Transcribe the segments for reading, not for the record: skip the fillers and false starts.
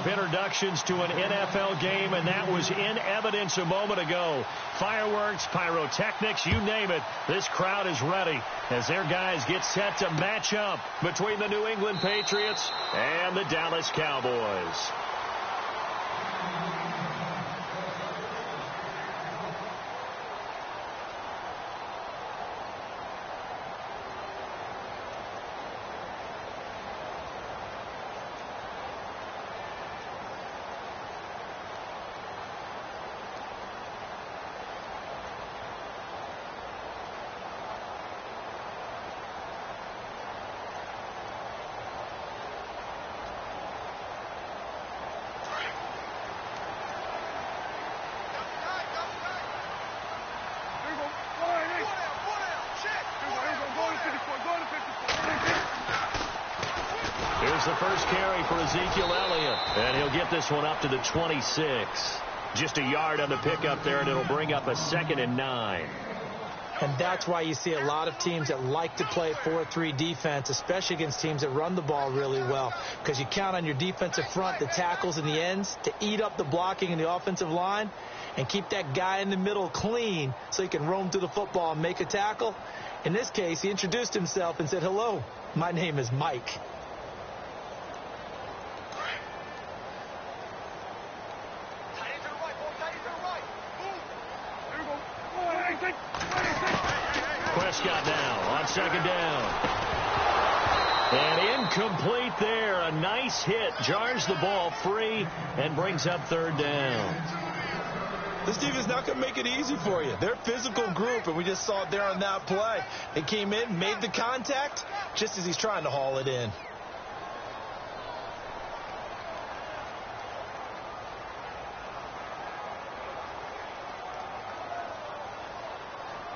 of introductions to an NFL game, and that was in evidence a moment ago. Fireworks, pyrotechnics, you name it. This crowd is ready as their guys get set to match up between the New England Patriots and the Dallas Cowboys. Here's the first carry for Ezekiel Elliott, and he'll get this one up to the 26. Just a yard on the pickup there, and it'll bring up a 2nd and 9. And that's why you see a lot of teams that like to play 4-3 defense, especially against teams that run the ball really well, because you count on your defensive front, the tackles and the ends, to eat up the blocking in the offensive line and keep that guy in the middle clean so he can roam through the football and make a tackle. In this case, he introduced himself and said, "Hello, my name is Mike." Prescott now on 2nd down. And incomplete there. A nice hit. Jars the ball free and brings up 3rd down. This team is not going to make it easy for you. They're a physical group, and we just saw it there on that play. They came in, made the contact, just as he's trying to haul it in.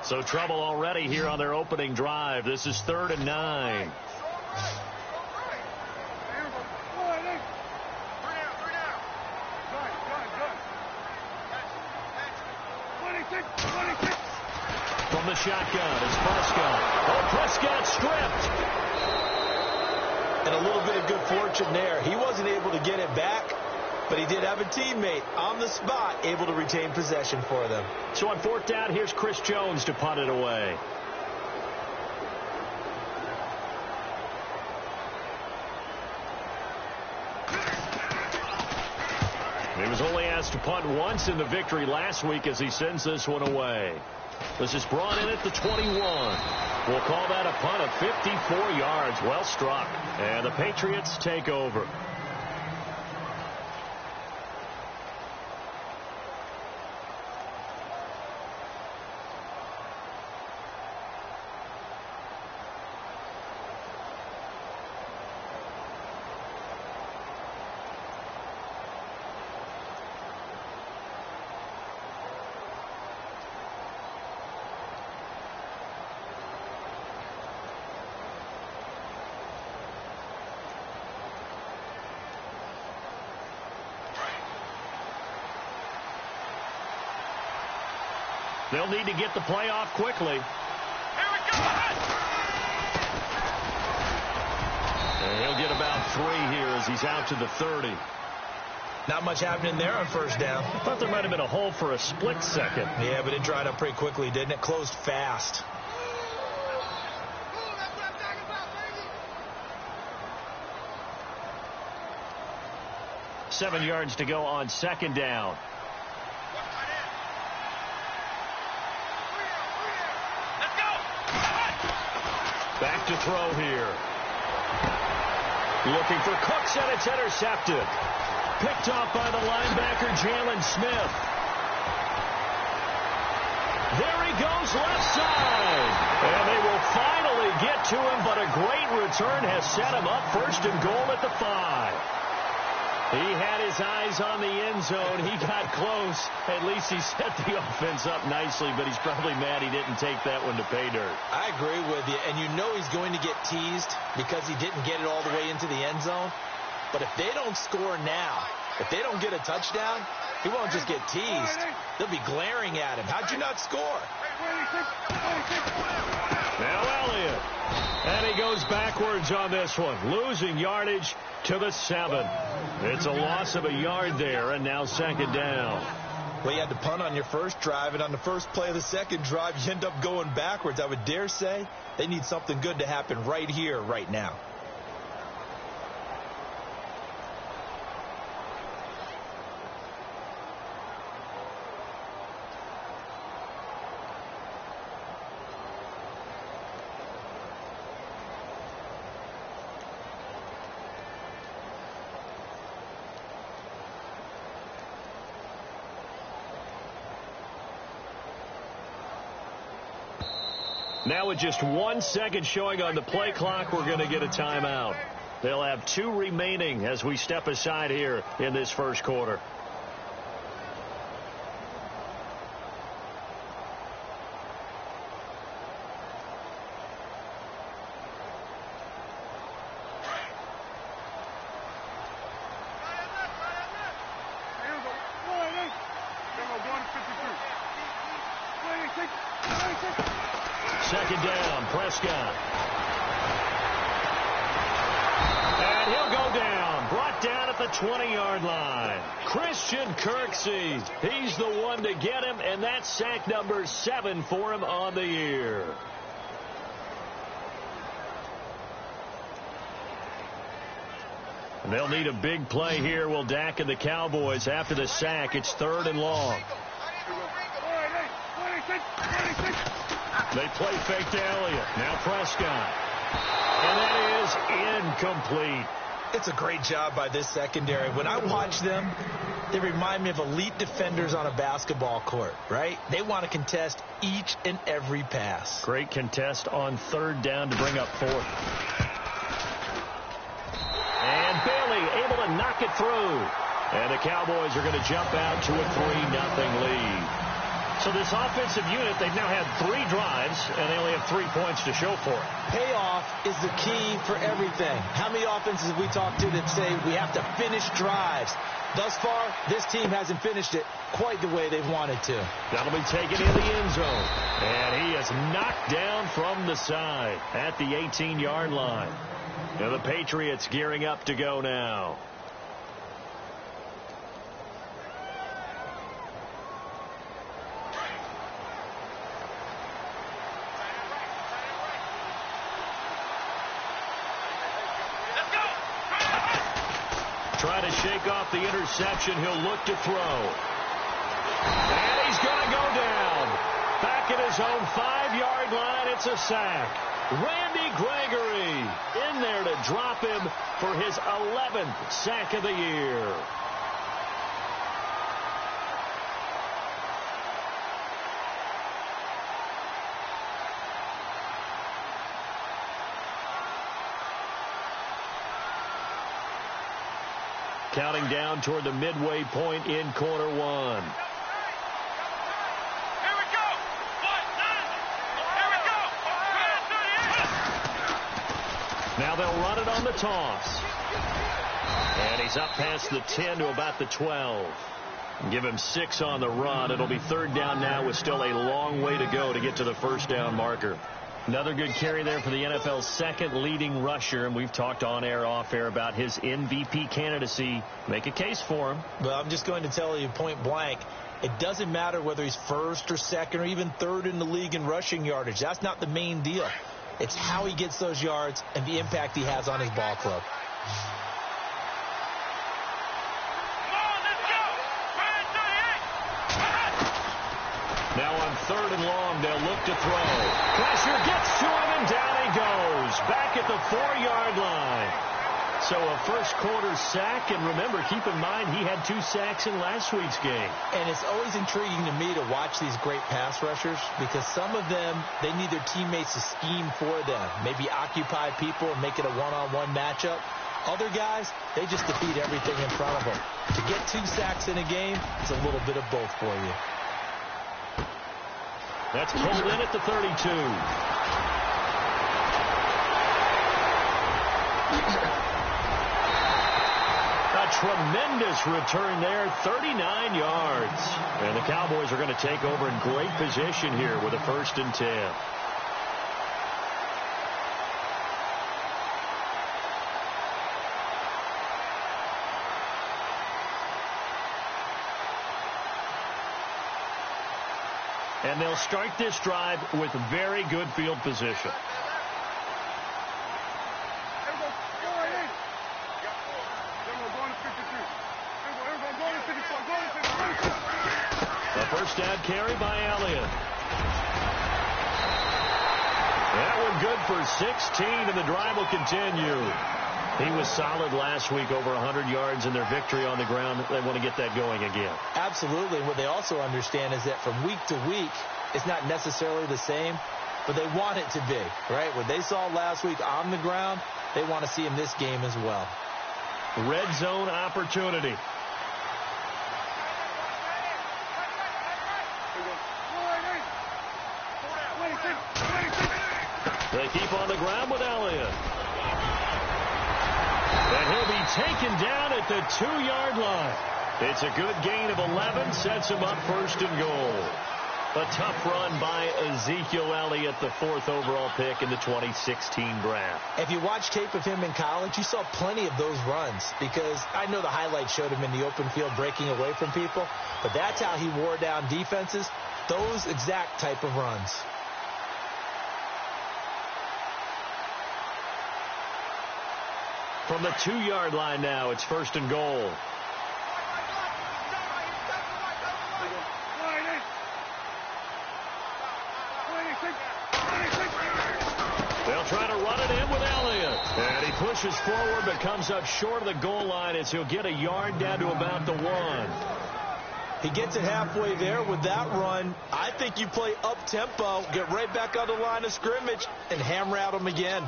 So trouble already here on their opening drive. This is 3rd and 9. From the shotgun is Prescott. Oh, Prescott stripped. And a little bit of good fortune there. He wasn't able to get it back, but he did have a teammate on the spot able to retain possession for them. So on 4th down, here's Chris Jones to punt it away. He was only asked to punt once in the victory last week as he sends this one away. This is brought in at the 21. We'll call that a punt of 54 yards. Well struck. And the Patriots take over. They'll need to get the play off quickly. Here we go. And he'll get about 3 here as he's out to the 30. Not much happening there on 1st down. I thought there might have been a hole for a split second. Yeah, but it dried up pretty quickly, didn't it? Closed fast. Seven yards to go on 2nd down. Back to throw here. Looking for Cooks, and it's intercepted. Picked off by the linebacker, Jalen Smith. There he goes, left side. And they will finally get to him, but a great return has set him up 1st and goal at the 5. He had his eyes on the end zone. He got close. At least he set the offense up nicely, but he's probably mad he didn't take that one to pay dirt. I agree with you, and you know he's going to get teased because he didn't get it all the way into the end zone. But if they don't score now, if they don't get a touchdown, he won't just get teased. They'll be glaring at him. How'd you not score? Now Elliott. And he goes backwards on this one, losing yardage to the 7. It's a loss of a yard there, and now second down. Well, you had to punt on your first drive, and on the first play of the second drive, you end up going backwards. I would dare say they need something good to happen right here, right now. Now with just 1 second showing on the play clock, we're going to get a timeout. They'll have 2 remaining as we step aside here in this first quarter. Second down, Prescott. And he'll go down. Brought down at the 20-yard line. Christian Kirksey. He's the one to get him, and that's sack number 7 for him on the year. And they'll need a big play here. Will Dak and the Cowboys after the sack. It's 3rd and long. They play fake to Elliott. Now Prescott. And that is incomplete. It's a great job by this secondary. When I watch them, they remind me of elite defenders on a basketball court, right? They want to contest each and every pass. Great contest on 3rd down to bring up 4th. And Bailey able to knock it through. And the Cowboys are going to jump out to a 3-0 lead. So this offensive unit, they've now had 3 drives, and they only have 3 points to show for it. Payoff is the key for everything. How many offenses have we talked to that say we have to finish drives? Thus far, this team hasn't finished it quite the way they've wanted to. That'll be taken in the end zone. And he is knocked down from the side at the 18-yard line. Now the Patriots gearing up to go now. Try to shake off the interception. He'll look to throw. And he's going to go down. Back at his own 5-yard line. It's a sack. Randy Gregory in there to drop him for his 11th sack of the year. Counting down toward the midway point in quarter 1. Here we go. Here we go. Now they'll run it on the toss. And he's up past the 10 to about the 12. Give him 6 on the run. It'll be 3rd down now with still a long way to go to get to the 1st down marker. Another good carry there for the NFL's 2nd leading rusher, and we've talked on air, off air about his MVP candidacy. Make a case for him. Well, I'm just going to tell you point blank, it doesn't matter whether he's 1st or 2nd or even 3rd in the league in rushing yardage. That's not the main deal. It's how he gets those yards and the impact he has on his ball club. Now on 3rd and long, they'll look to throw. Pressure gets to him, and down he goes. Back at the 4-yard line. So a first quarter sack, and remember, keep in mind, he had 2 sacks in last week's game. And it's always intriguing to me to watch these great pass rushers because some of them, they need their teammates to scheme for them. Maybe occupy people and make it a one-on-one matchup. Other guys, they just defeat everything in front of them. To get 2 sacks in a game, it's a little bit of both for you. That's pulled in at the 32. A tremendous return there, 39 yards. And the Cowboys are going to take over in great position here with a 1st and 10. And they'll start this drive with very good field position. A first down carry by Elliott. That one good for 16, and the drive will continue. He was solid last week, over 100 yards in their victory on the ground. They want to get that going again. Absolutely. What they also understand is that from week to week, it's not necessarily the same, but they want it to be, right? What they saw last week on the ground, they want to see in this game as well. Red zone opportunity. They keep on the ground with Elliott. And he'll be taken down at the 2-yard line. It's a good gain of 11, sets him up first and goal. A tough run by Ezekiel Elliott, the 4th overall pick in the 2016 draft. If you watch tape of him in college, you saw plenty of those runs, because I know the highlights showed him in the open field breaking away from people, but that's how he wore down defenses, those exact type of runs. From the 2-yard line now, it's first and goal. They'll try to run it in with Elliott. And he pushes forward but comes up short of the goal line as he'll get a yard down to about the 1. He gets it halfway there with that run. I think you play up-tempo, get right back on the line of scrimmage, and hammer out him again.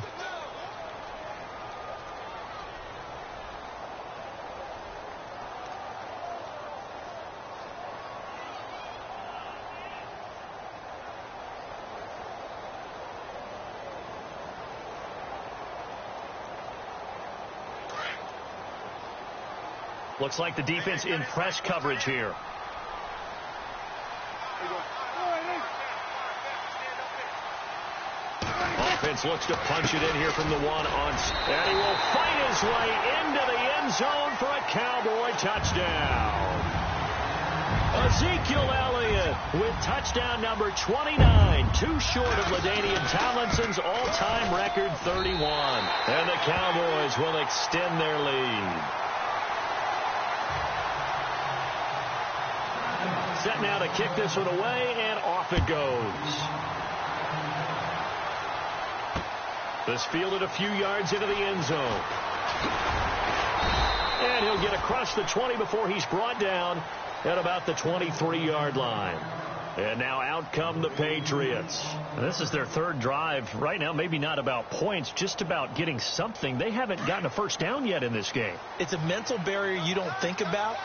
Looks like the defense in press coverage here. Offense looks to punch it in here from the 1 on. And he will fight his way into the end zone for a Cowboy touchdown. Ezekiel Elliott with touchdown number 29, too short of LaDainian Tomlinson's all-time record 31. And the Cowboys will extend their lead. Set now to kick this one away, and off it goes. This fielded a few yards into the end zone. And he'll get across the 20 before he's brought down at about the 23-yard line. And now out come the Patriots. And this is their 3rd drive. Right now, maybe not about points, just about getting something. They haven't gotten a first down yet in this game. It's a mental barrier you don't think about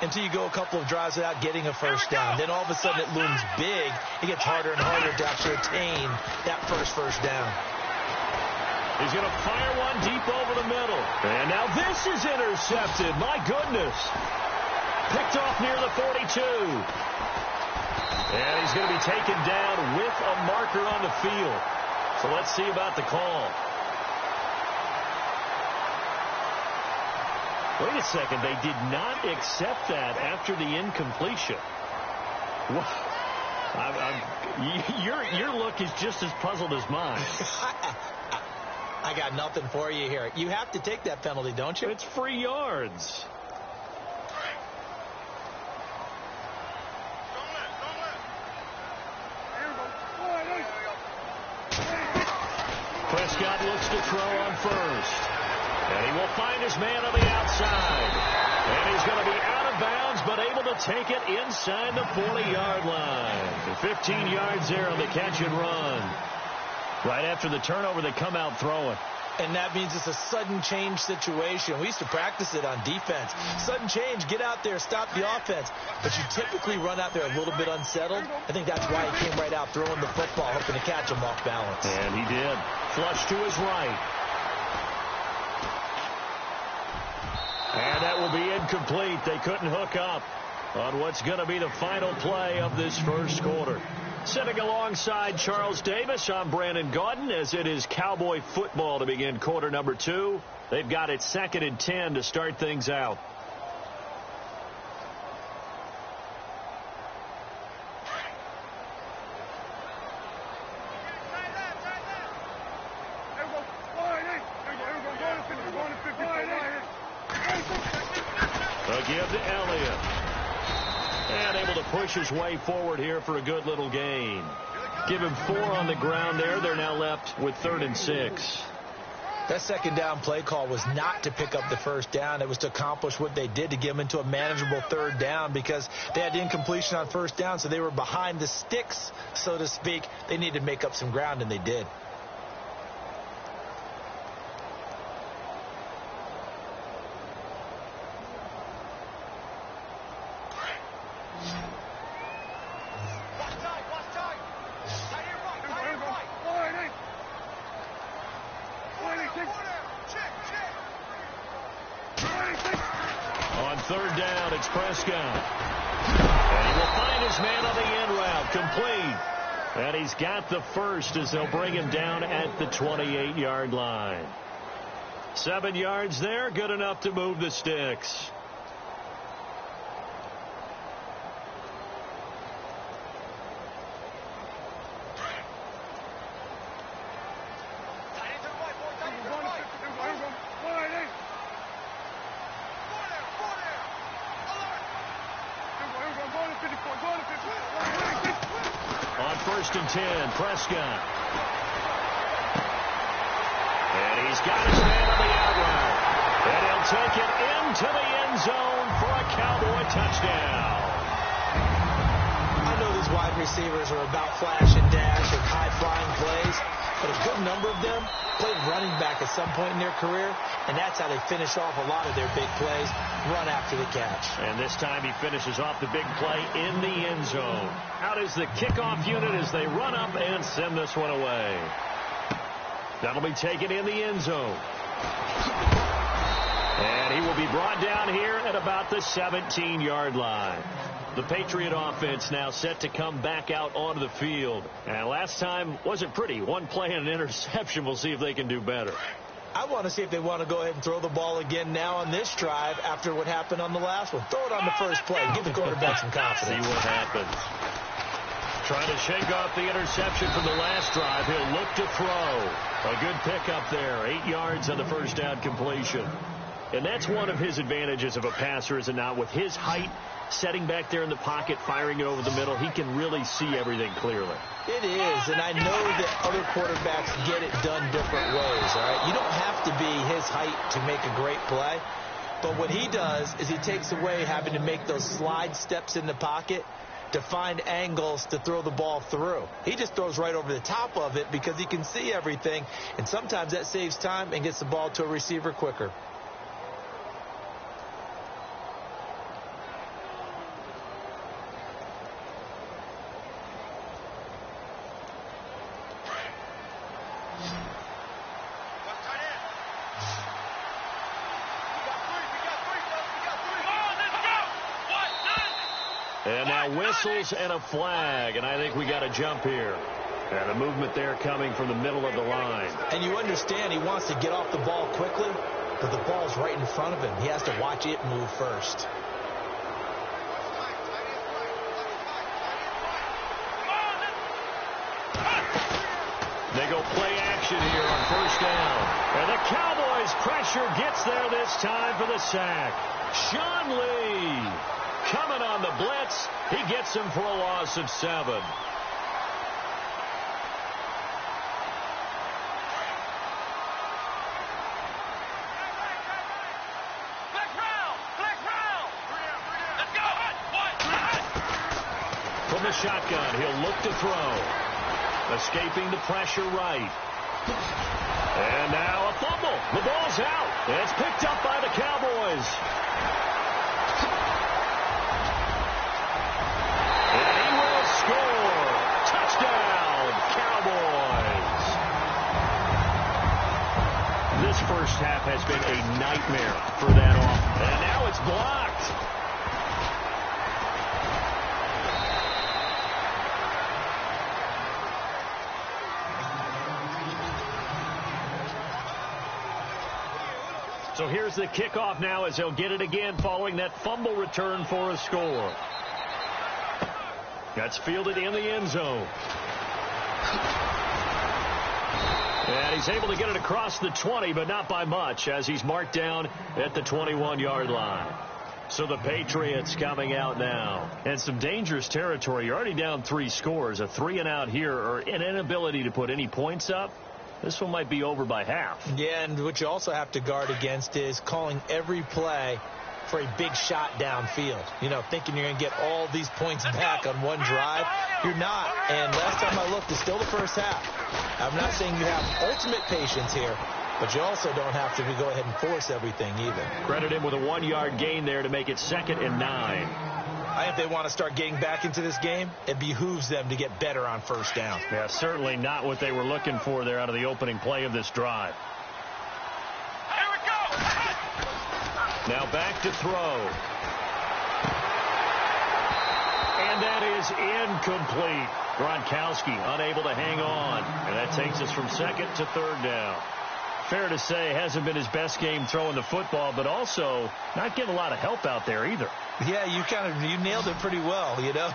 until you go a couple of drives without getting a first down. Then all of a sudden it looms big. It gets harder and harder to actually attain that first down. He's going to fire one deep over the middle. And now this is intercepted. My goodness. Picked off near the 42. And he's going to be taken down with a marker on the field. So let's see about the call. Wait a second. They did not accept that after the incompletion. Your look is just as puzzled as mine. I got nothing for you here. You have to take that penalty, don't you? It's free yards. Prescott looks to throw on first. And he will find his man on the outside. And he's going to be out of bounds, but able to take it inside the 40-yard line. 15 yards there on the catch and run. Right after the turnover, they come out throwing. And that means it's a sudden change situation. We used to practice it on defense. Sudden change, get out there, stop the offense. But you typically run out there a little bit unsettled. I think that's why he came right out throwing the football, hoping to catch him off balance. And he did. Flush to his right. And that will be incomplete. They couldn't hook up on what's going to be the final play of this first quarter. Sitting alongside Charles Davis, I'm Brandon Gaudin, as it is Cowboy football to begin quarter number 2. They've got it 2nd and 10 to start things out. A give to Elliott. And able to push his way forward here for a good little gain. Give him 4 on the ground there. They're now left with 3rd and 6. That second down play call was not to pick up the first down. It was to accomplish what they did, to get them into a manageable 3rd down, because they had the incompletion on first down, so they were behind the sticks, so to speak. They needed to make up some ground, and they did. On 3rd down, it's Prescott. And he will find his man on the end route, complete. And he's got the first as they'll bring him down at the 28-yard line. 7 yards there, good enough to move the sticks. On 1st and 10, Prescott. And he's got his man on the out route. And he'll take it into the end zone for a Cowboy touchdown. I know these wide receivers are about flash and dash and high-flying plays, but a good number of them played running back at some point in their career, and that's how they finish off a lot of their big plays, run after the catch. And this time he finishes off the big play in the end zone. Out is the kickoff unit as they run up and send this one away. That'll be taken in the end zone. And he will be brought down here at about the 17-yard line. The Patriot offense now set to come back out onto the field. And last time wasn't pretty. One play and an interception. We'll see if they can do better. I want to see if they want to go ahead and throw the ball again now on this drive after what happened on the last one. Throw it on the first play. Give the quarterback some confidence. See what happens. Trying to shake off the interception from the last drive. He'll look to throw. A good pickup there. 8 yards on the first down completion. And that's one of his advantages of a passer, is it not? With his height, setting back there in the pocket, firing it over the middle, he can really see everything clearly. It is, and I know that other quarterbacks get it done different ways, all right? You don't have to be his height to make a great play, but what he does is he takes away having to make those slide steps in the pocket to find angles to throw the ball through. He just throws right over the top of it because he can see everything, and sometimes that saves time and gets the ball to a receiver quicker. And now whistles and a flag, and I think we got a jump here. And a movement there coming from the middle of the line. And you understand he wants to get off the ball quickly, but the ball's right in front of him. He has to watch it move first. They go play action here on first down. And the Cowboys' pressure gets there this time for the sack. Sean Lee coming on the blitz. He gets him for a loss of 7. From the shotgun, he'll look to throw. Escaping the pressure right. And now a fumble. The ball's out. It's picked up by the Cowboys. And he will score. Touchdown, Cowboys. This first half has been a nightmare for that offense. And now it's blocked. So here's the kickoff now as they'll get it again following that fumble return for a score. That's fielded in the end zone. And he's able to get it across the 20, but not by much, as he's marked down at the 21-yard line. So the Patriots coming out now. And some dangerous territory. You're already down 3 scores. A 3-and-out here, or an inability to put any points up. This one might be over by half. Yeah, and what you also have to guard against is calling every play for a big shot downfield. You know, thinking you're going to get all these points back on one drive. You're not. And last time I looked, it's still the first half. I'm not saying you have ultimate patience here, but you also don't have to go ahead and force everything either. Credit him with a 1-yard gain there to make it 2nd and 9. I think if they want to start getting back into this game, it behooves them to get better on first down. Yeah, certainly not what they were looking for there out of the opening play of this drive. Here we go! Now back to throw. And that is incomplete. Gronkowski unable to hang on. And that takes us from 2nd to 3rd down. Fair to say, hasn't been his best game throwing the football, but also not getting a lot of help out there either. Yeah, you nailed it pretty well, you know.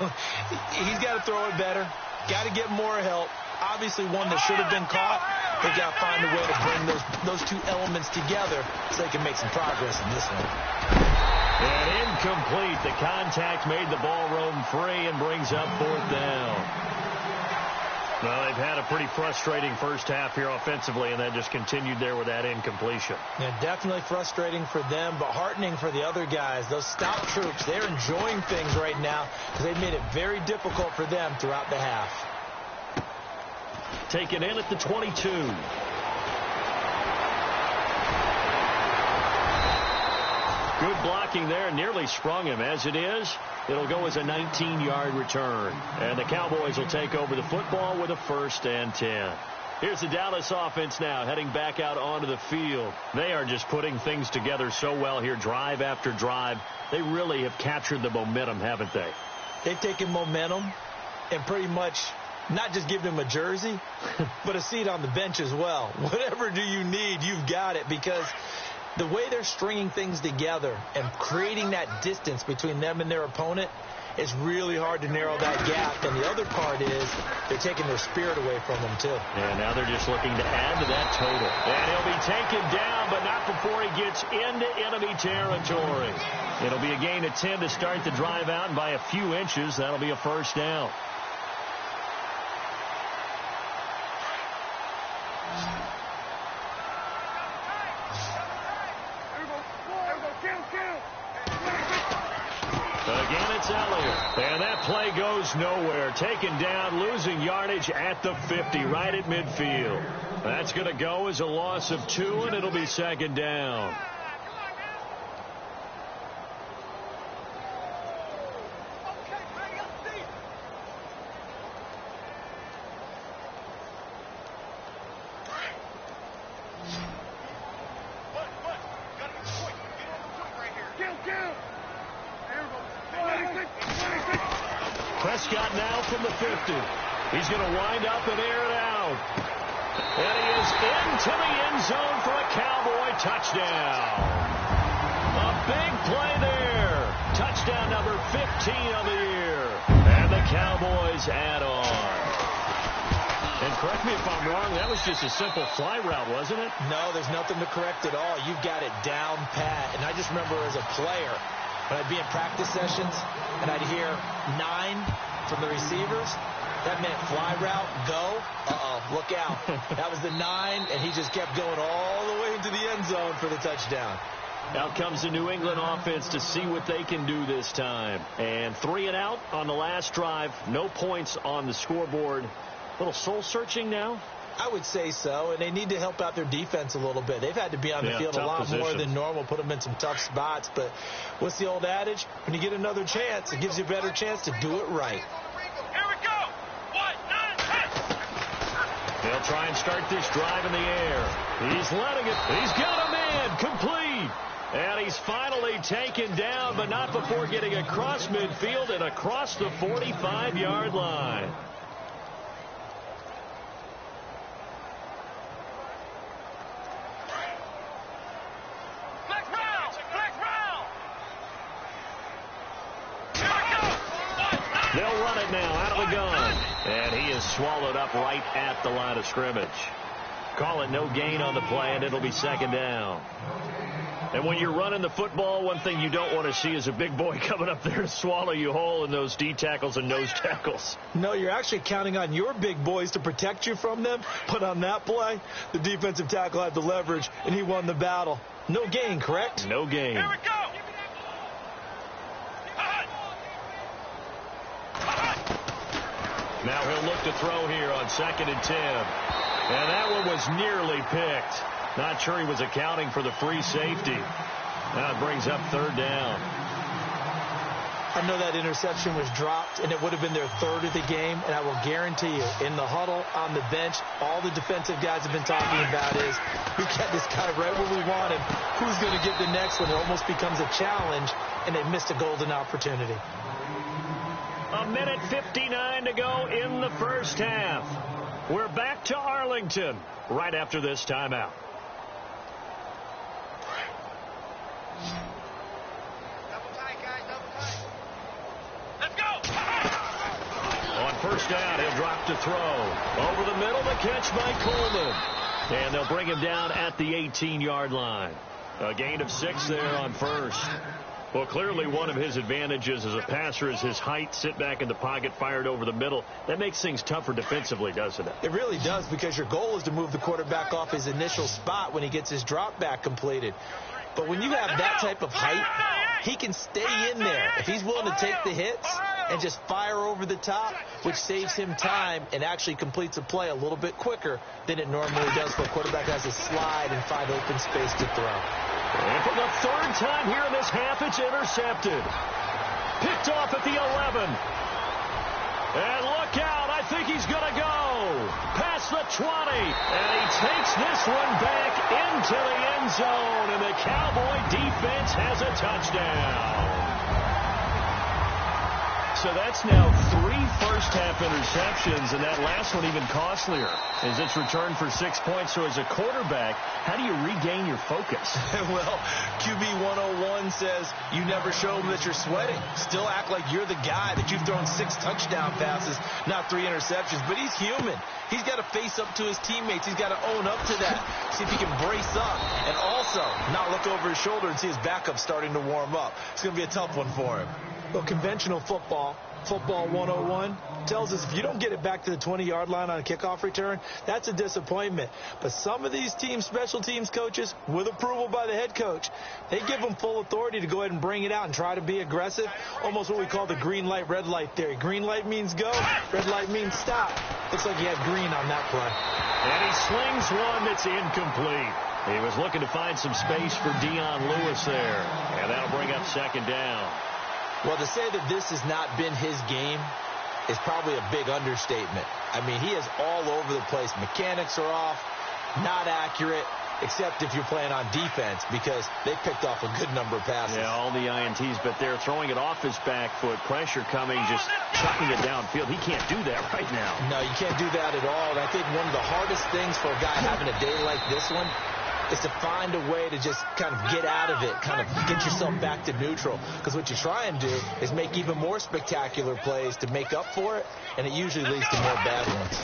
He's got to throw it better. Got to get more help. Obviously one that should have been caught. They got to find a way to bring those two elements together so they can make some progress in this one. And incomplete. The contact made the ball roam free and brings up 4th down. Well, they've had a pretty frustrating first half here offensively, and then just continued there with that incompletion. Yeah, definitely frustrating for them, but heartening for the other guys. Those stout troops, they're enjoying things right now because they've made it very difficult for them throughout the half. Taken in at the 22. Good blocking there. Nearly sprung him. As it is, it'll go as a 19-yard return. And the Cowboys will take over the football with a 1st and 10. Here's the Dallas offense now heading back out onto the field. They are just putting things together so well here, drive after drive. They really have captured the momentum, haven't they? They've taken momentum and pretty much not just given him a jersey, but a seat on the bench as well. Whatever do you need, you've got it, because the way they're stringing things together and creating that distance between them and their opponent, it's really hard to narrow that gap. And the other part is they're taking their spirit away from them, too. And now they're just looking to add to that total. And he'll be taken down, but not before he gets into enemy territory. It'll be a gain of 10 to start the drive out, and by a few inches, that'll be a 1st down. Again, it's Elliott. And that play goes nowhere. Taken down, losing yardage at the 50, right at midfield. That's going to go as a loss of 2, and it'll be 2nd down. Prescott now from the 50. He's going to wind up and air it out. And he is into the end zone for a Cowboy touchdown. A big play there. Touchdown number 15 of the year. And the Cowboys add on. And correct me if I'm wrong, that was just a simple fly route, wasn't it? No, there's nothing to correct at all. You've got it down pat. And I just remember as a player, when I'd be in practice sessions and I'd hear 9 from the receivers, that meant fly route, go. Look out. That was the 9, and he just kept going all the way into the end zone for the touchdown. Out comes the New England offense to see what they can do this time. And 3 and out on the last drive. No points on the scoreboard. A little soul-searching now? I would say so, and they need to help out their defense a little bit. They've had to be on the field a lot more than normal, put them in some tough spots. But what's the old adage? When you get another chance, it gives you a better chance to do it right. Here we go. 1, 9, 10. They'll try and start this drive in the air. He's letting it. He's got a man. Complete. And he's finally taken down, but not before getting across midfield and across the 45-yard line. They'll run it now out of the gun. And he is swallowed up right at the line of scrimmage. Call it no gain on the play, and it'll be second down. And when you're running the football, one thing you don't want to see is a big boy coming up there to swallow you whole in those D tackles and nose tackles. No, you're actually counting on your big boys to protect you from them. But on that play, the defensive tackle had the leverage, and he won the battle. No gain, correct? No gain. Here we go. Now he'll look to throw here on 2nd and 10. And that one was nearly picked. Not sure he was accounting for the free safety. Now it brings up 3rd down. I know that interception was dropped, and it would have been their 3rd of the game. And I will guarantee you, in the huddle, on the bench, all the defensive guys have been talking about is, we got this guy right where we want him. Who's going to get the next one? It almost becomes a challenge, and they missed a golden opportunity. 1:59 to go in the first half. We're back to Arlington right after this timeout. Double tight, guys. Double tight. Let's go. On first down, he'll drop to throw. Over the middle, the catch by Coleman. And they'll bring him down at the 18-yard line. A gain of 6 there on first. Well, clearly one of his advantages as a passer is his height. Sit back in the pocket, fired over the middle. That makes things tougher defensively, doesn't it? It really does, because your goal is to move the quarterback off his initial spot when he gets his drop back completed. But when you have that type of height, he can stay in there if he's willing to take the hits and just fire over the top, which saves him time and actually completes a play a little bit quicker than it normally does when a quarterback has a slide and find open space to throw. And for the 3rd time here in this half, it's intercepted. Picked off at the 11. And look out, I think he's going to go. Past the 20. And he takes this one back into the end zone. And the Cowboy defense has a touchdown. So that's now 3 first-half interceptions, and that last one even costlier as it's returned for 6 points. So as a quarterback, how do you regain your focus? Well, QB 101 says you never show them that you're sweating. Still act like you're the guy, that you've thrown 6 touchdown passes, not 3 interceptions. But he's human. He's got to face up to his teammates. He's got to own up to that. See if he can brace up and also not look over his shoulder and see his backup starting to warm up. It's going to be a tough one for him. Well, conventional football 101, tells us if you don't get it back to the 20-yard line on a kickoff return, that's a disappointment. But some of these teams, special teams coaches, with approval by the head coach, they give them full authority to go ahead and bring it out and try to be aggressive, almost what we call the green light, red light theory. Green light means go, red light means stop. Looks like he had green on that play. And he slings one that's incomplete. He was looking to find some space for Dion Lewis there, and that'll bring up 2nd down. Well, to say that this has not been his game is probably a big understatement. I mean, he is all over the place. Mechanics are off, not accurate, except if you're playing on defense, because they picked off a good number of passes. Yeah, all the INTs, but they're throwing it off his back foot. Pressure coming, just chucking it downfield. He can't do that right now. No, you can't do that at all. And I think one of the hardest things for a guy having a day like this one is to find a way to just kind of get out of it, kind of get yourself back to neutral. Because what you try and do is make even more spectacular plays to make up for it, and it usually leads to more bad ones.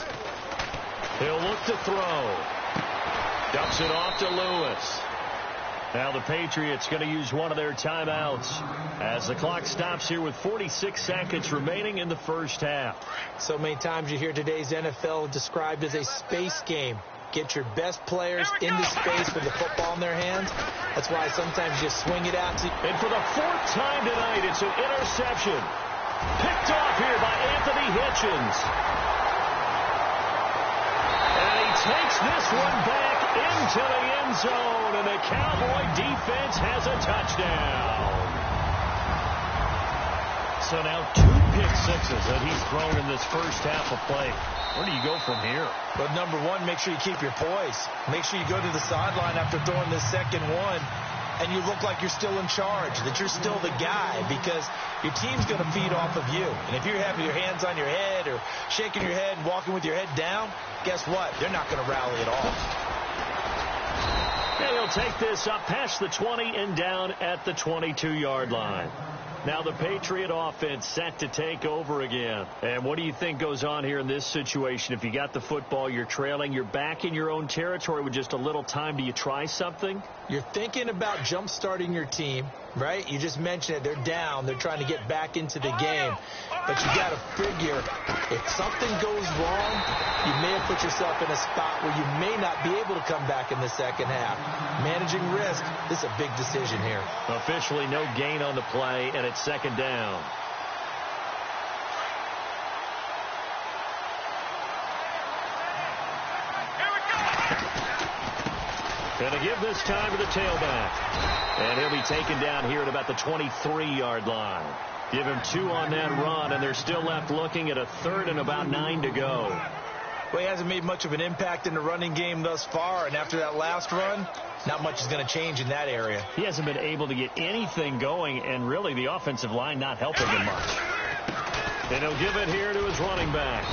He'll look to throw. Dumps it off to Lewis. Now the Patriots going to use one of their timeouts as the clock stops here with 46 seconds remaining in the first half. So many times you hear today's NFL described as a space game. Get your best players into space with the football in their hands. That's why sometimes you just swing it out. And for the 4th time tonight, it's an interception. Picked off here by Anthony Hitchens. And he takes this one back into the end zone, and the Cowboy defense has a touchdown. So now 2 pick sixes that he's thrown in this first half of play. Where do you go from here? Well, number one, make sure you keep your poise. Make sure you go to the sideline after throwing this second one, and you look like you're still in charge, that you're still the guy, because your team's going to feed off of you. And if you're having your hands on your head or shaking your head and walking with your head down, guess what? They're not going to rally at all. And he'll take this up past the 20 and down at the 22-yard line. Now the Patriot offense set to take over again. And what do you think goes on here in this situation? If you got the football, you're trailing, you're back in your own territory with just a little time. Do you try something? You're thinking about jump-starting your team, right? You just mentioned it. They're down. They're trying to get back into the game. But you got to figure if something goes wrong, you may have put yourself in a spot where you may not be able to come back in the second half. Managing risk, this is a big decision here. Officially no gain on the play, and it's second down. Going to give this time to the tailback. And he'll be taken down here at about the 23-yard line. Give him 2 on that run, and they're still left looking at a third and about 9 to go. Well, he hasn't made much of an impact in the running game thus far, and after that last run, not much is going to change in that area. He hasn't been able to get anything going, and really the offensive line not helping him much. And he'll give it here to his running back.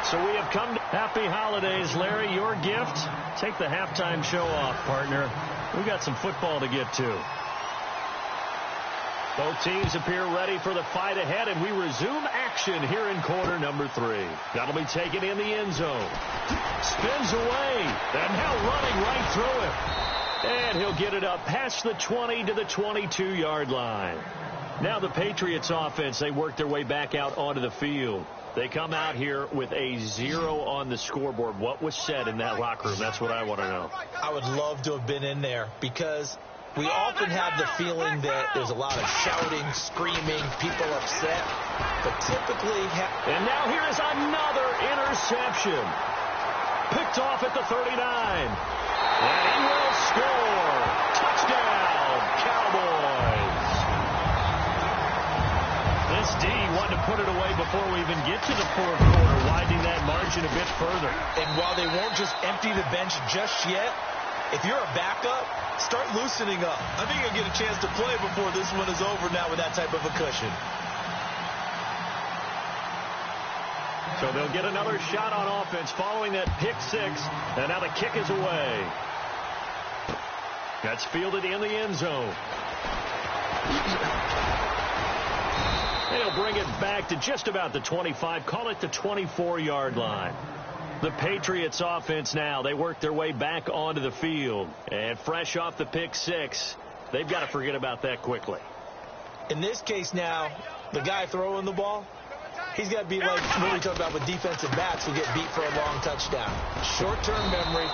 So we have come to happy holidays, Larry. Your gift? Take the halftime show off, partner. We got some football to get to. Both teams appear ready for the fight ahead, and we resume action here in quarter number 3. That'll be taken in the end zone. Spins away, and now running right through it. And he'll get it up past the 20 to the 22-yard line. Now the Patriots offense, they work their way back out onto the field. They come out here with a 0 on the scoreboard. What was said in that locker room? That's what I want to know. I would love to have been in there because we often have the feeling that there's a lot of shouting, screaming, people upset. But typically... And now here is another interception. Picked off at the 39. And he will score. Touchdown, Cowboys. This D wanted to put it away before we even get to the fourth quarter, widening that margin a bit further. And while they won't just empty the bench just yet, if you're a backup, start loosening up. I think you'll get a chance to play before this one is over now with that type of a cushion. So they'll get another shot on offense following that pick 6, and now the kick is away. That's fielded in the end zone. They'll bring it back to just about the 25, call it the 24-yard line. The Patriots offense now, they work their way back onto the field. And fresh off the pick 6, they've got to forget about that quickly. In this case now, the guy throwing the ball, he's got to be like what we talk about with defensive backs who get beat for a long touchdown. Short-term memory,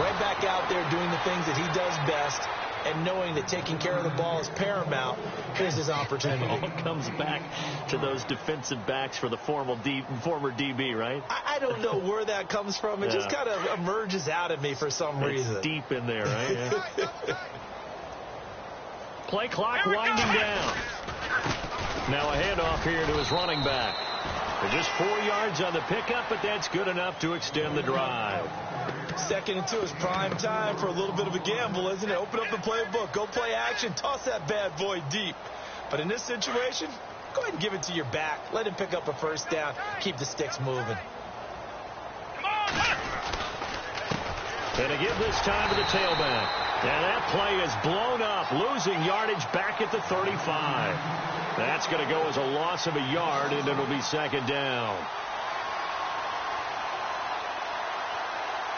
right back out there doing the things that he does best, and knowing that taking care of the ball is paramount. Here's his opportunity. It all comes back to those defensive backs for the former DB, right? I don't know where that comes from. It just kind of emerges out of me for some reason. It's deep in there, right? Yeah. Play clock winding down. Now a handoff here to his running back. They're just 4 yards on the pickup, but that's good enough to extend the drive. 2nd and 2 is prime time for a little bit of a gamble, isn't it? Open up the playbook, go play action, toss that bad boy deep. But in this situation, go ahead and give it to your back. Let him pick up a first down. Keep the sticks moving. And to give this time to the tailback. And that play is blown up, losing yardage back at the 35. That's going to go as a loss of a yard, and it'll be second down.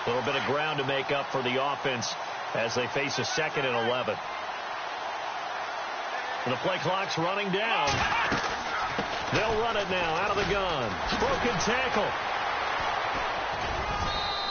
A little bit of ground to make up for the offense as they face a 2nd and 11. And the play clock's running down. They'll run it now out of the gun. Broken tackle.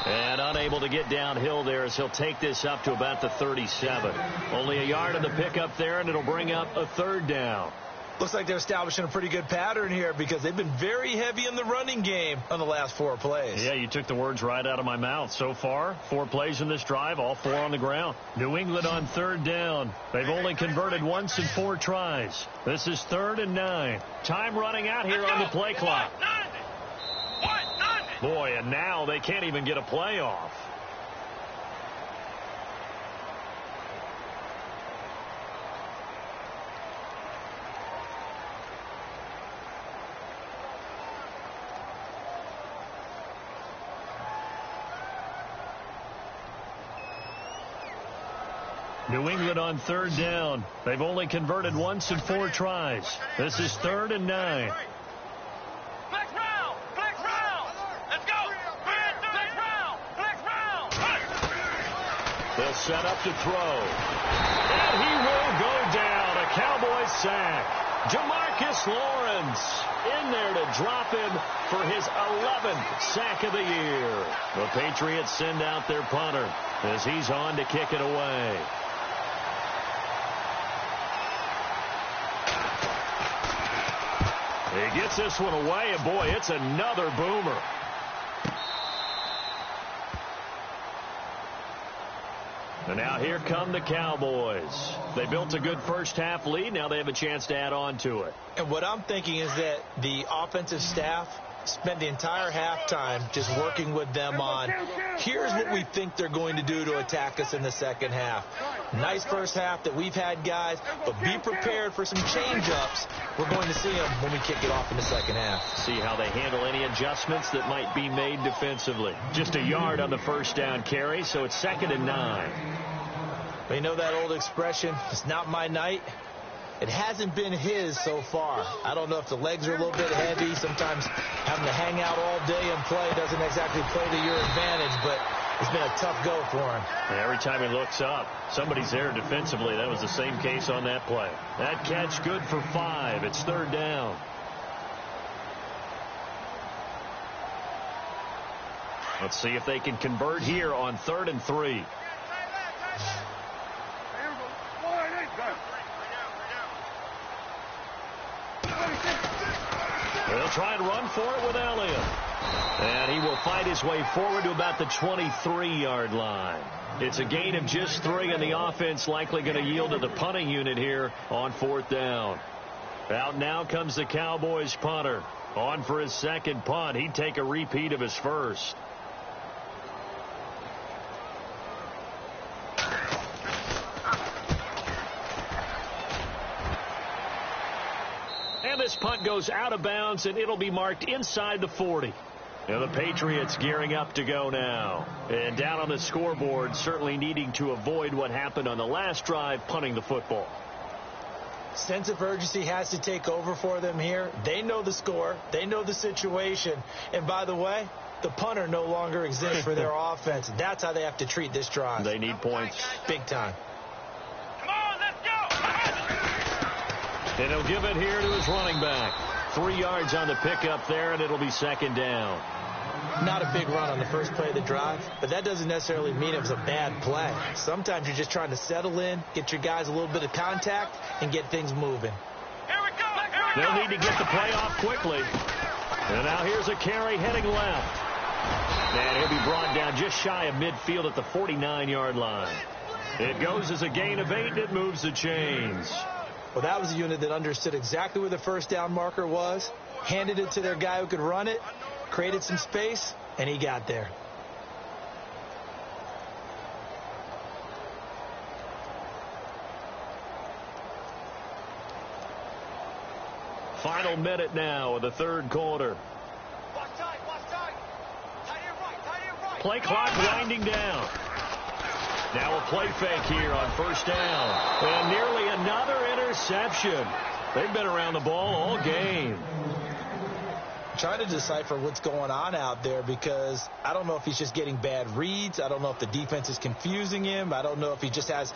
And unable to get downhill there as he'll take this up to about the 37. Only a yard on the pickup there, and it'll bring up a 3rd down. Looks like they're establishing a pretty good pattern here because they've been very heavy in the running game on the last 4 plays. Yeah, you took the words right out of my mouth. So far, 4 plays in this drive, all 4 on the ground. New England on 3rd down. They've only converted once in 4 tries. This is 3rd and 9. Time running out here on the play clock. Boy, and now they can't even get a play off. New England on third down. They've only converted once in 4 tries. This is 3rd and 9. Flex round. Let's go. Flex round. They'll set up to throw. And he will go down. A Cowboys sack. Jamarcus Lawrence in there to drop him for his 11th sack of the year. The Patriots send out their punter as he's on to kick it away. He gets this one away, and boy, it's another boomer. And now here come the Cowboys. They built a good first-half lead. Now they have a chance to add on to it. And what I'm thinking is that the offensive staff spent the entire halftime just working with them on, here's what we think they're going to do to attack us in the second half. Nice first half that we've had, guys, but be prepared for some change-ups. We're going to see them when we kick it off in the second half. See how they handle any adjustments that might be made defensively. Just a yard on the first down carry, so it's 2nd and 9. But you know that old expression, it's not my night? It hasn't been his so far. I don't know if the legs are a little bit heavy. Sometimes having to hang out all day and play doesn't exactly play to your advantage, but it's been a tough go for him. And every time he looks up, somebody's there defensively. That was the same case on that play. That catch good for 5. It's 3rd down. Let's see if they can convert here on 3rd and 3. They'll try and run for it with Elliott. And he will fight his way forward to about the 23-yard line. It's a gain of just 3, and the offense likely going to yield to the punting unit here on 4th down. Out now comes the Cowboys punter. On for his second punt. He'd take a repeat of his first. And this punt goes out of bounds, and it'll be marked inside the 40. Now the Patriots gearing up to go now. And down on the scoreboard, certainly needing to avoid what happened on the last drive, punting the football. Sense of urgency has to take over for them here. They know the score. They know the situation. And by the way, the punter no longer exists for their offense. That's how they have to treat this drive. They need points. Big time. Come on, let's go. And he'll give it here to his running back. 3 yards on the pickup there, and it'll be 2nd down. Not a big run on the first play of the drive, but that doesn't necessarily mean it was a bad play. Sometimes you're just trying to settle in, get your guys a little bit of contact, and get things moving. Here we go. They'll need to get the play off quickly. And now here's a carry heading left. And he'll be brought down just shy of midfield at the 49-yard line. It goes as a gain of 8, and it moves the chains. Well, that was a unit that understood exactly where the first down marker was, handed it to their guy who could run it, created some space, and he got there. Final minute now of the 3rd quarter. Watch tight. Tight end right. Play clock winding down. Now a play fake here on 1st down. And nearly another interception. They've been around the ball all game. Trying to decipher what's going on out there, because I don't know if he's just getting bad reads. I don't know if the defense is confusing him. I don't know if he just has,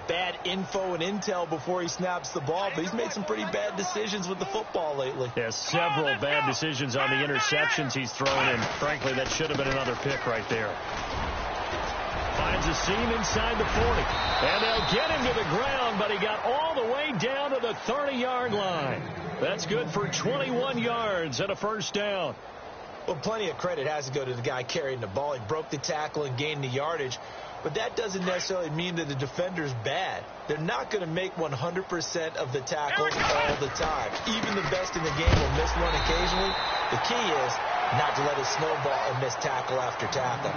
bad info and intel before he snaps the ball. But he's made some pretty bad decisions with the football lately. Yeah, several bad decisions on the interceptions he's thrown, and frankly, that should have been another pick right there. Finds a seam inside the 40. And they'll get him to the ground, but he got all the way down to the 30-yard line. That's good for 21 yards and a 1st down. Well, plenty of credit has to go to the guy carrying the ball. He broke the tackle and gained the yardage. But that doesn't necessarily mean that the defender's bad. They're not going to make 100% of the tackles all the time. Even the best in the game will miss one occasionally. The key is not to let it snowball and miss tackle after tackle.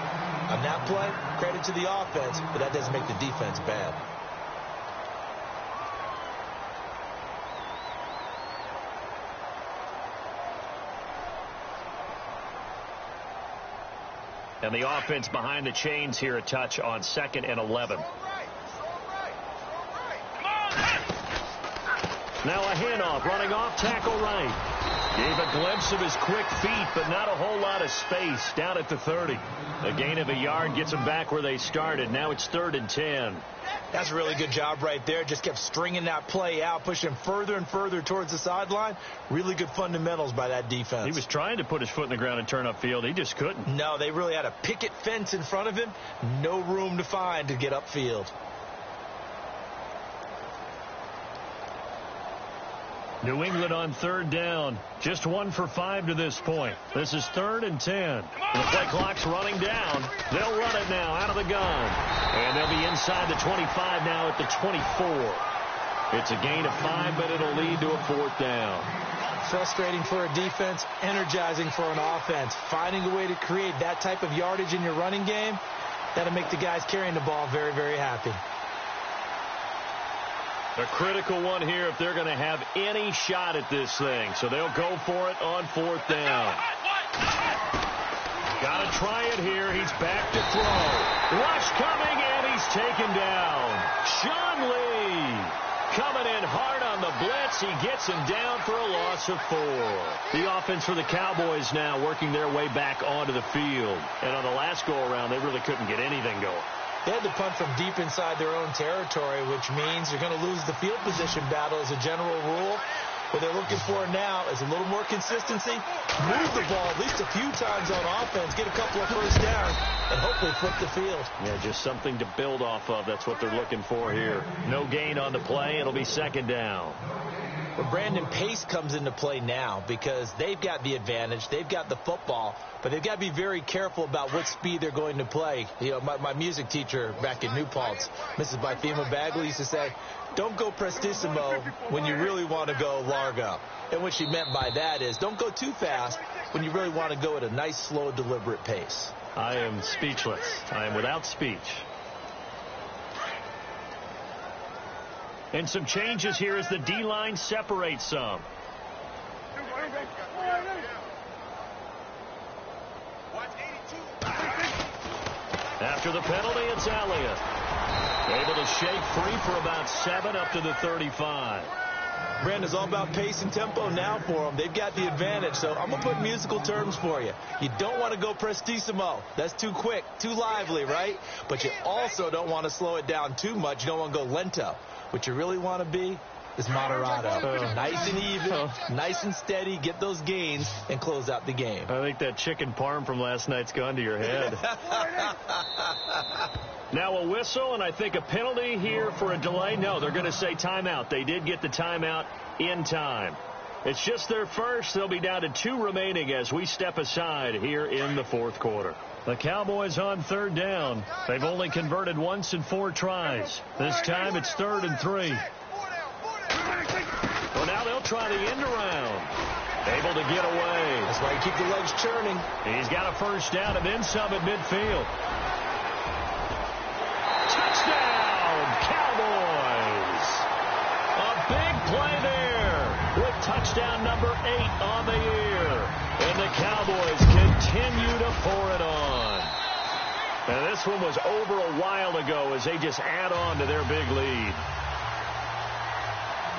On that play, credit to the offense, but that doesn't make the defense bad. And the offense behind the chains here a touch on 2nd and 11. Now a handoff, running off tackle right. Gave a glimpse of his quick feet, but not a whole lot of space down at the 30. A gain of a yard gets them back where they started. Now it's 3rd and 10. That's a really good job right there. Just kept stringing that play out, pushing him further and further towards the sideline. Really good fundamentals by that defense. He was trying to put his foot in the ground and turn upfield. He just couldn't. No, they really had a picket fence in front of him. No room to find to get upfield. New England on 3rd down. Just 1 for 5 to this point. This is 3rd and 10. The play clock's running down. They'll run it now out of the gun. And they'll be inside the 25 now at the 24. It's a gain of 5, but it'll lead to a 4th down. Frustrating for a defense, energizing for an offense. Finding a way to create that type of yardage in your running game, that'll make the guys carrying the ball very, very happy. A critical one here if they're going to have any shot at this thing. So they'll go for it on 4th down. Got to try it here. He's back to throw. Rush coming, and he's taken down. Sean Lee coming in hard on the blitz. He gets him down for a loss of 4. The offense for the Cowboys now working their way back onto the field. And on the last go-around, they really couldn't get anything going. They had to punt from deep inside their own territory, which means you're going to lose the field position battle as a general rule. What they're looking for now is a little more consistency, move the ball at least a few times on offense, get a couple of first downs, and hopefully flip the field. Yeah, just something to build off of. That's what they're looking for here. No gain on the play. It'll be 2nd down. But Brandon, pace comes into play now because they've got the advantage. They've got the football, but they've got to be very careful about what speed they're going to play. You know, my music teacher back in New Paltz, Mrs. Bythema Bagley, used to say, don't go prestissimo when you really want to go largo. And what she meant by that is don't go too fast when you really want to go at a nice, slow, deliberate pace. I am speechless. I am without speech. And some changes here as the D-line separates some. After the penalty, it's Elliott. Able to shake free for about 7 up to the 35. Brandon, it's all about pace and tempo now for them. They've got the advantage, so I'm going to put musical terms for you. You don't want to go prestissimo. That's too quick, too lively, right? But you also don't want to slow it down too much. You don't want to go lento. What you really want to be is moderato. Nice and even, nice and steady, get those gains, and close out the game. I think that chicken parm from last night's gone to your head. Now a whistle, and I think a penalty here for a delay. No, they're going to say timeout. They did get the timeout in time. It's just their first. They'll be down to 2 remaining as we step aside here in the 4th quarter. The Cowboys on 3rd down. They've only converted once in 4 tries. This time it's 3rd and 3. Well, now they'll try the end around. Able to get away. That's why you keep the legs churning. He's got a first down and then some at midfield. Touchdown, Cowboys. A big play there with touchdown number 8 on the year. And the Cowboys continue to pour it on. And this one was over a while ago as they just add on to their big lead.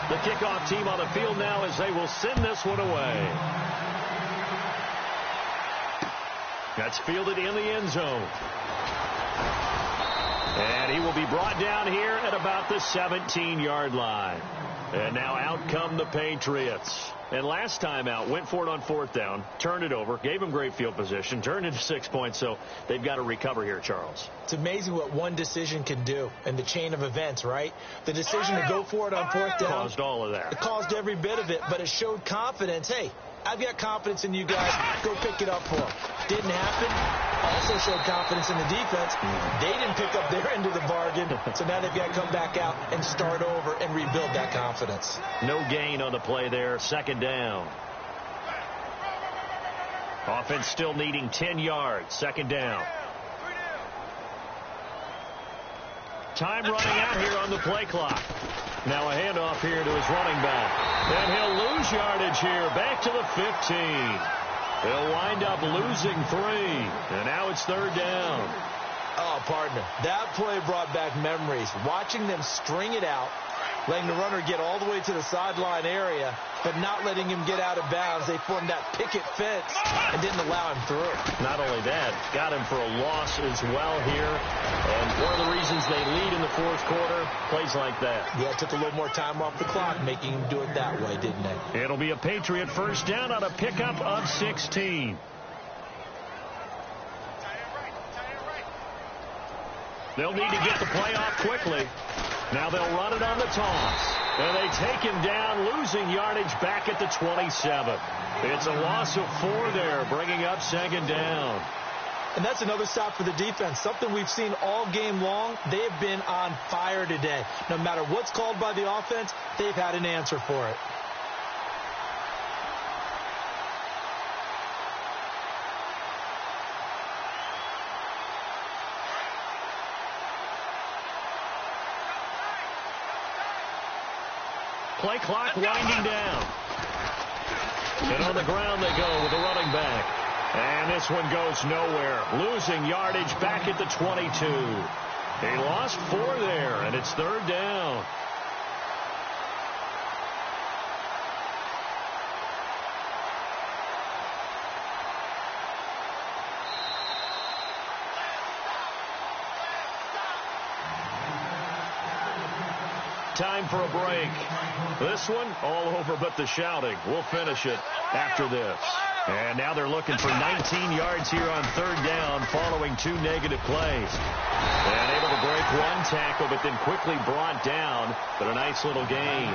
The kickoff team on the field now as they will send this one away. That's fielded in the end zone. And he will be brought down here at about the 17-yard line. And now out come the Patriots. And last time out, went for it on 4th down, turned it over, gave him great field position, turned it to 6 points, so they've got to recover here, Charles. It's amazing what one decision can do in the chain of events, right? The decision to go for it on 4th down caused all of that. It caused every bit of it, but it showed confidence. Hey, I've got confidence in you guys. Go pick it up for them. Didn't happen. Also showed confidence in the defense. They didn't pick up their end of the bargain, so now they've got to come back out and start over and rebuild that confidence. No gain on the play there. 2nd down. Offense still needing 10 yards. 2nd down. Time running out here on the play clock. Now a handoff here to his running back. And he'll lose yardage here. Back to the 15. They'll wind up losing 3. And now it's 3rd down. Oh, partner, that play brought back memories. Watching them string it out, letting the runner get all the way to the sideline area, but not letting him get out of bounds. They formed that picket fence and didn't allow him through. Not only that, got him for a loss as well here. And one of the reasons they lead in the fourth quarter, plays like that. Yeah, it took a little more time off the clock, making him do it that way, didn't they? It'll be a Patriot first down on a pickup of 16. They'll need to get the play off quickly. Now they'll run it on the toss. And they take him down, losing yardage back at the 27. It's a loss of 4 there, bringing up second down. And that's another stop for the defense. Something we've seen all game long. They have been on fire today. No matter what's called by the offense, they've had an answer for it. Play clock winding down. And on the ground they go with the running back. And this one goes nowhere. Losing yardage back at the 22. He lost 4 there, and it's third down. Time for a break. This one all over but the shouting. We'll finish it after this. And now they're looking for 19 yards here on third down following 2 negative plays. And able to break 1 tackle, but then quickly brought down. But a nice little gain.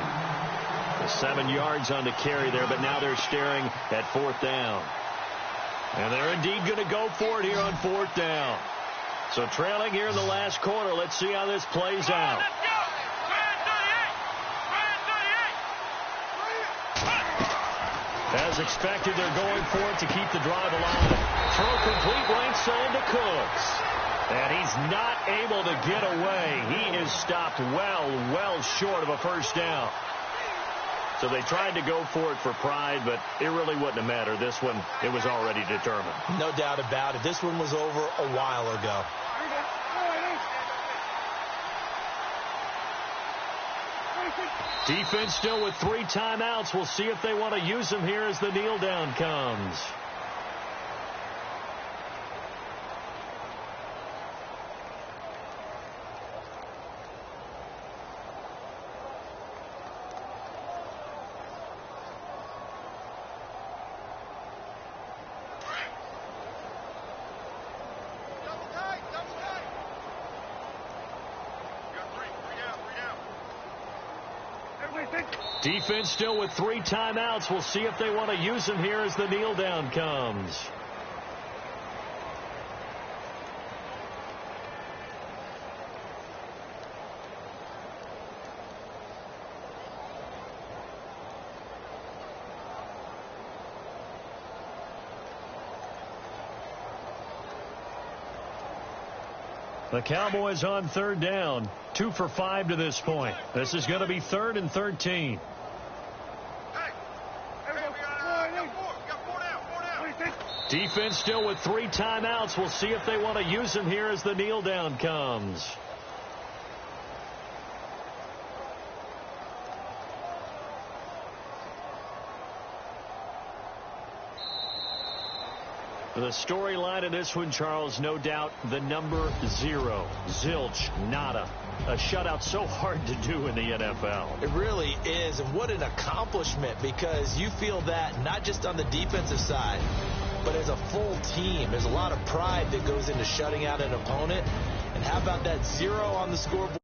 7 yards on the carry there, but now they're staring at fourth down. And they're indeed going to go for it here on fourth down. So trailing here in the last quarter. Let's see how this plays out. As expected, they're going for it to keep the drive alive. Throw complete right side to Cooks. And he's not able to get away. He is stopped well short of a first down. So they tried to go for it for pride, but it really wouldn't have mattered. This one, it was already determined. No doubt about it. This one was over a while ago. Defense still with 3 timeouts. We'll see if they want to use them here as the kneel down comes. Defense still with 3 timeouts. We'll see if they want to use them here as the kneel down comes. The Cowboys on third down. 2 for 5 to this point. This is going to be 3rd and 13. Defense still with 3 timeouts. We'll see if they want to use them here as the kneel down comes. The storyline of this one, Charles, no doubt the number 0. Zilch, nada. A shutout so hard to do in the NFL. It really is, and what an accomplishment, because you feel that not just on the defensive side, but as a full team. There's a lot of pride that goes into shutting out an opponent. And how about that 0 on the scoreboard?